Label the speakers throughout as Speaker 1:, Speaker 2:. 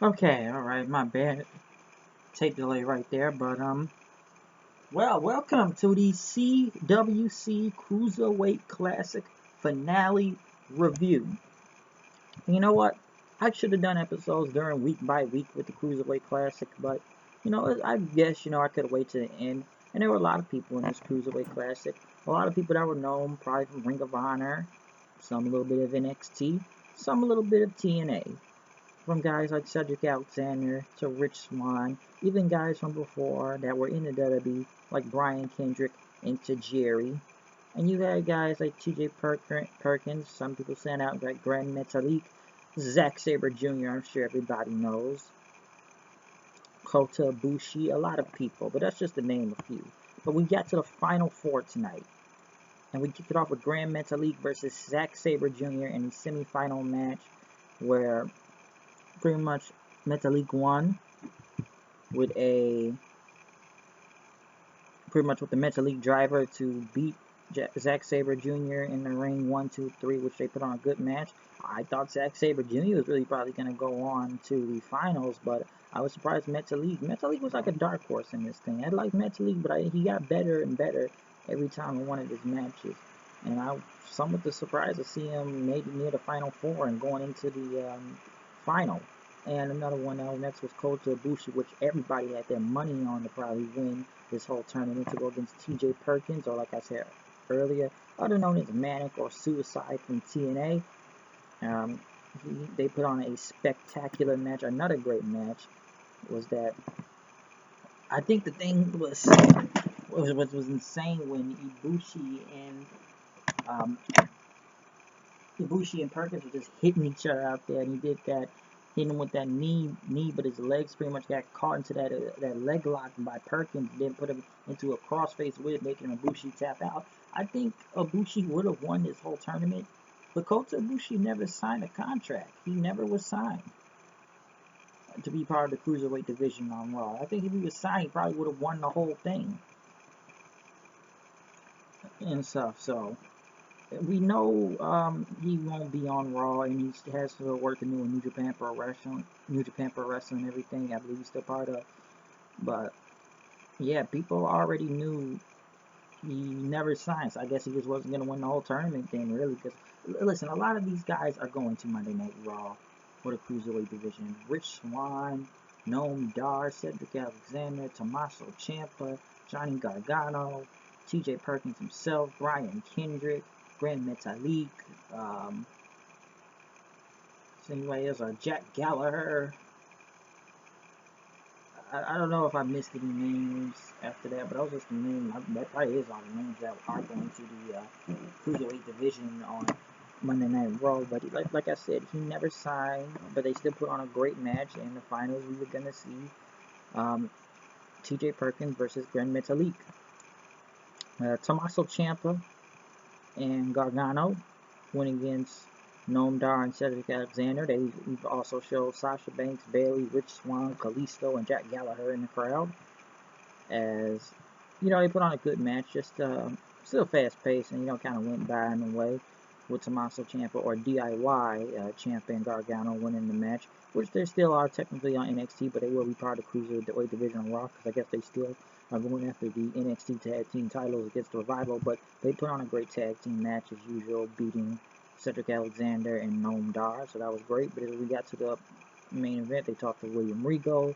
Speaker 1: Okay, alright, my bad. Tape delay right there, but well, welcome to the CWC Cruiserweight Classic Finale Review. You know what? I should have done episodes during week by week with the Cruiserweight Classic, but I guess I could have waited to the end. And there were a lot of people in this Cruiserweight Classic. A lot of people that were known, probably from Ring of Honor, some a little bit of NXT, some a little bit of TNA. From guys like Cedric Alexander to Rich Swann, even guys from before that were in the WWE like Brian Kendrick and Tajiri. And you had guys like TJ Perkins, some people sent out like Grand Metalik, Zack Sabre Jr., I'm sure everybody knows, Kota Ibushi, a lot of people, but that's just to name a few. But we got to the final four tonight. And we kicked it off with Grand Metalik versus Zack Sabre Jr. in the semi-final match where pretty much Metalik won with a pretty much with the Metalik driver to beat Zack Sabre Jr. in the ring 1, 2, 3, which they put on a good match. I thought Zack Sabre Jr. was really probably going to go on to the finals, but I was surprised Metalik was like a dark horse in this thing. I liked Metalik, but he got better and better every time in one of his matches. And I was somewhat surprised to see him maybe near the final four and going into the final. And another one that was next was Kota Ibushi, which everybody had their money on to probably win this whole tournament, to go against TJ Perkins, or like I said earlier, other known as Manic or Suicide from TNA. They put on a spectacular match. Another great match was that I think the thing was insane when Ibushi and Perkins were just hitting each other out there, and he did that, hitting him with that knee, but his legs pretty much got caught into that leg lock by Perkins, then put him into a crossface with, making Ibushi tap out. I think Ibushi would have won this whole tournament, but Kota Ibushi never signed a contract. He never was signed to be part of the Cruiserweight division on Raw. I think if he was signed, he probably would have won the whole thing and stuff, so we know he won't be on Raw, and he has to work to New Japan Pro Wrestling, and everything. I believe he's still part of. But yeah, people already knew he never signed. So I guess he just wasn't gonna win the whole tournament then, really. Because listen, a lot of these guys are going to Monday Night Raw for the Cruiserweight division. Rich Swann, Noam Dar, Cedric Alexander, Tommaso Ciampa, Johnny Gargano, TJ Perkins himself, Brian Kendrick, Grand Metalik, anyway, there's Jack Gallagher. I don't know if I missed any names after that, but those are just the names. That probably is all the names that are going to the Cruiserweight division on Monday Night Raw. But like I said, he never signed, but they still put on a great match. In the finals, we were going to see TJ Perkins versus Grand Metalik. Tommaso Ciampa and Gargano went against Noam Dar and Cedric Alexander. They also showed Sasha Banks, Bayley, Rich Swann, Kalisto, and Jack Gallagher in the crowd. As they put on a good match, just still fast paced, and kind of went by in a way with Tommaso Ciampa or DIY Ciampa and Gargano winning the match, which they still are technically on NXT, but they will be part of the Cruiserweight division on Raw, because I guess they still are going after the NXT Tag Team titles against Revival. But they put on a great tag team match as usual, beating Cedric Alexander and Noam Dar, so that was great. But as we got to the main event, they talked to William Regal.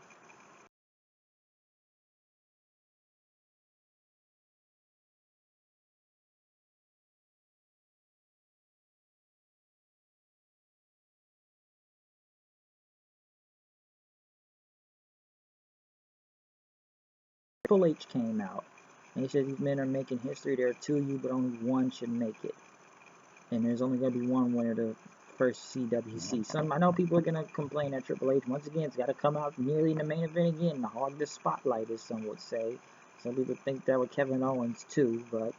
Speaker 1: Triple H came out, and he said these men are making history. There are two of you, but only one should make it. And there's only going to be one winner to first CWC. I know people are going to complain that Triple H, once again, has got to come out nearly in the main event again, to hog the spotlight, as some would say. Some people think that with Kevin Owens, too, but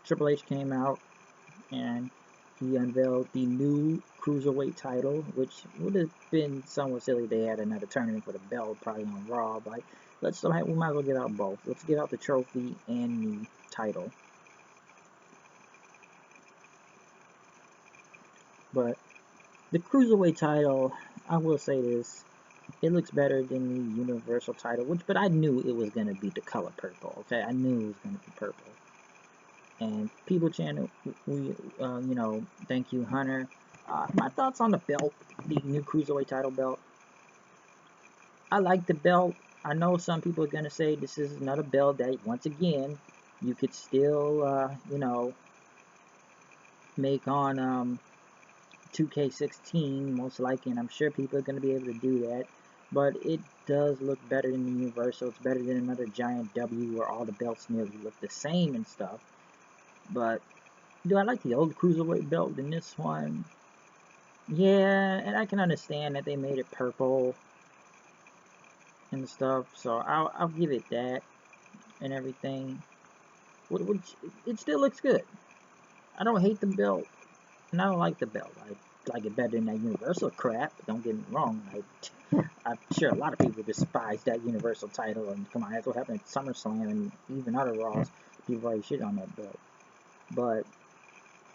Speaker 1: Triple H came out, and he unveiled the new Cruiserweight title, which would have been somewhat silly if they had another tournament for the belt, probably on Raw, but we might as well get out both. Let's get out the trophy and the title. But The Cruiserweight title, I will say this, it looks better than the Universal title, but I knew it was going to be the color purple, okay? I knew it was going to be purple. And People Channel, thank you, Hunter. My thoughts on the belt, the new Cruiserweight title belt. I like the belt. I know some people are going to say this is another belt that, once again, you could still, make on 2K16, most likely, and I'm sure people are going to be able to do that. But it does look better than the Universal. It's better than another giant W where all the belts nearly look the same and stuff. But do I like the old Cruiserweight belt than this one? Yeah, and I can understand that they made it purple and stuff, so I'll give it that and everything. Which it still looks good. I don't hate the belt, and I don't like the belt. I like it better than that Universal crap. Don't get me wrong. I'm sure a lot of people despise that Universal title, and come on, that's what happened at SummerSlam and even other Raws. People already shit on that belt. But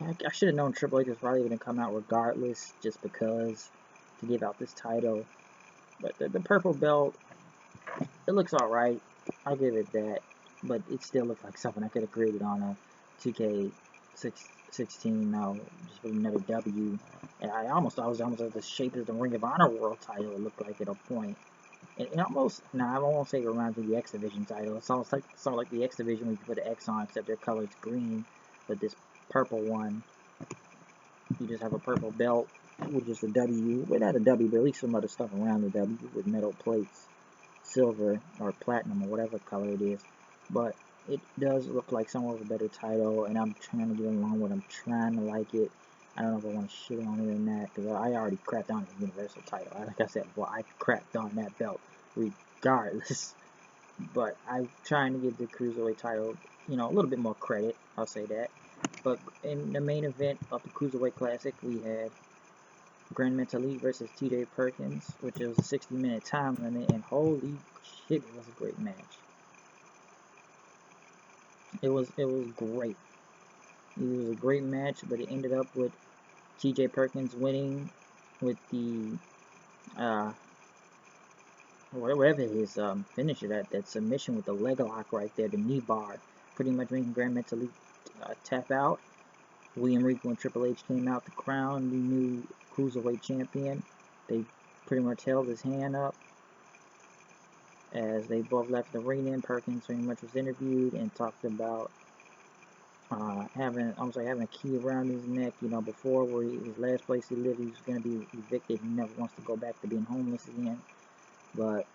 Speaker 1: I should have known Triple H was probably going to come out regardless, just because, to give out this title. But the purple belt, it looks alright. I'll give it that. But it still looks like something I could have created on a 2K16 now, just with another W. And I was almost at the shape of the Ring of Honor World title, it looked like at a point. And it almost, I won't say it reminds me of the X Division title. It's almost like the X Division when you put the X on, except their color's green. But this purple one, you just have a purple belt with just a W. Well, not a W, but at least some other stuff around the W with metal plates, silver or platinum or whatever color it is. But it does look like somewhat of a better title, and I'm trying to get along with it. I'm trying to like it. I don't know if I want to shit on it or not, because I already crapped on the Universal title. Like I said, well, I crapped on that belt regardless. But I'm trying to give the Cruiserweight title, a little bit more credit. I'll say that. But in the main event of the Cruiserweight Classic, we had Grand Metalik versus TJ Perkins, which was a 60-minute time limit, and holy shit, it was a great match. It was great. It was a great match, but it ended up with TJ Perkins winning with the whatever his finisher, that submission with the leg lock right there, the knee bar, pretty much making Grand Metalik tap out. William Regal and Triple H came out to crown the new Cruiserweight champion. They pretty much held his hand up as they both left the ring. In Perkins pretty much was interviewed and talked about having a key around his neck, before where his last place he lived, he was going to be evicted. He never wants to go back to being homeless again. But,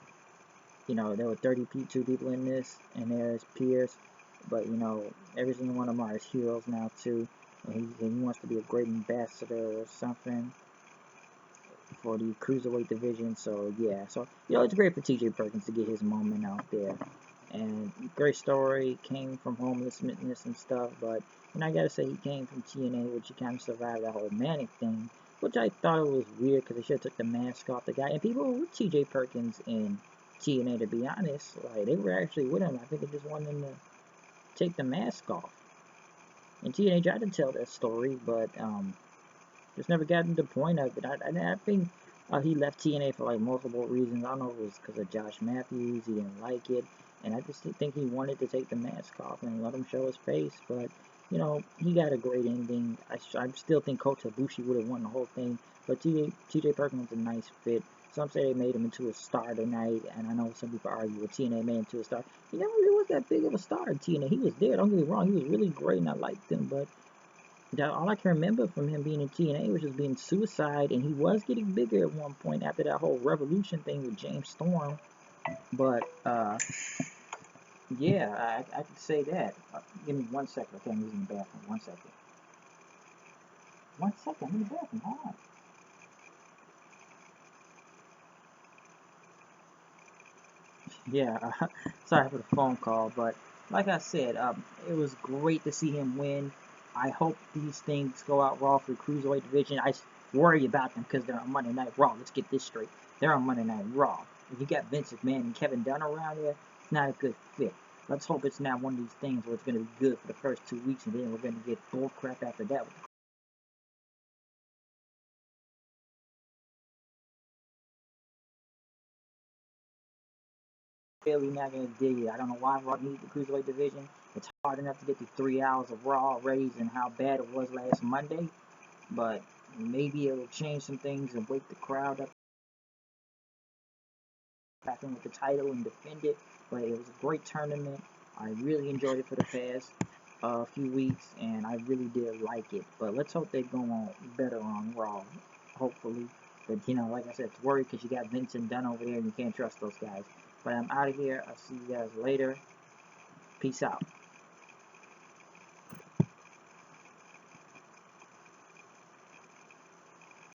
Speaker 1: there were 32 people in this, and there's Pierce. But, every single one of them are his heroes now, too. And he wants to be a great ambassador or something for the Cruiserweight division. So, yeah. So, it's great for TJ Perkins to get his moment out there. And great story, came from homelessness and stuff, but I gotta say he came from TNA, which he kind of survived that whole manic thing, which I thought it was weird because they should have took the mask off the guy. And people were with TJ Perkins in TNA, to be honest, like they were actually with him. I think they just wanted him to take the mask off. And TNA tried to tell that story, but just never got to the point of it. I think he left TNA for like multiple reasons. I don't know if it was because of Josh Matthews, he didn't like it. And I just think he wanted to take the mask off and let him show his face. But, he got a great ending. I still think Kota Ibushi would have won the whole thing. But TJ Perkins was a nice fit. Some say they made him into a star tonight. And I know some people argue with TNA made him into a star. He never really was that big of a star in TNA. He was there, don't get me wrong. He was really great and I liked him. But all I can remember from him being in TNA was just being Suicide. And he was getting bigger at one point after that whole Revolution thing with James Storm. But, yeah, I could say that. Give me 1 second. Okay, I'm using the bathroom. 1 second. 1 second, I'm in the bathroom. Hold on. Yeah, sorry for the phone call, but like I said, it was great to see him win. I hope these things go out Raw for the Cruiserweight division. I worry about them because they're on Monday Night Raw. Let's get this straight. They're on Monday Night Raw. If you got Vince McMahon and Kevin Dunn around here, it's not a good fit. Let's hope it's not one of these things where it's going to be good for the first 2 weeks and then we're going to get bull crap after that with the really not gonna dig it. I don't know why Raw needs the Cruiserweight division. It's hard enough to get through 3 hours of Raw already and how bad it was last Monday. But maybe it'll change some things and wake the crowd up back in with the title and defend it. But it was a great tournament. I really enjoyed it for the past few weeks, and I really did like it. But let's hope they go on better on Raw, hopefully. But you know, like I said, it's worried because you got Vince and Dunn over there, and you can't trust those guys. But I'm out of here. I'll see you guys later. Peace out.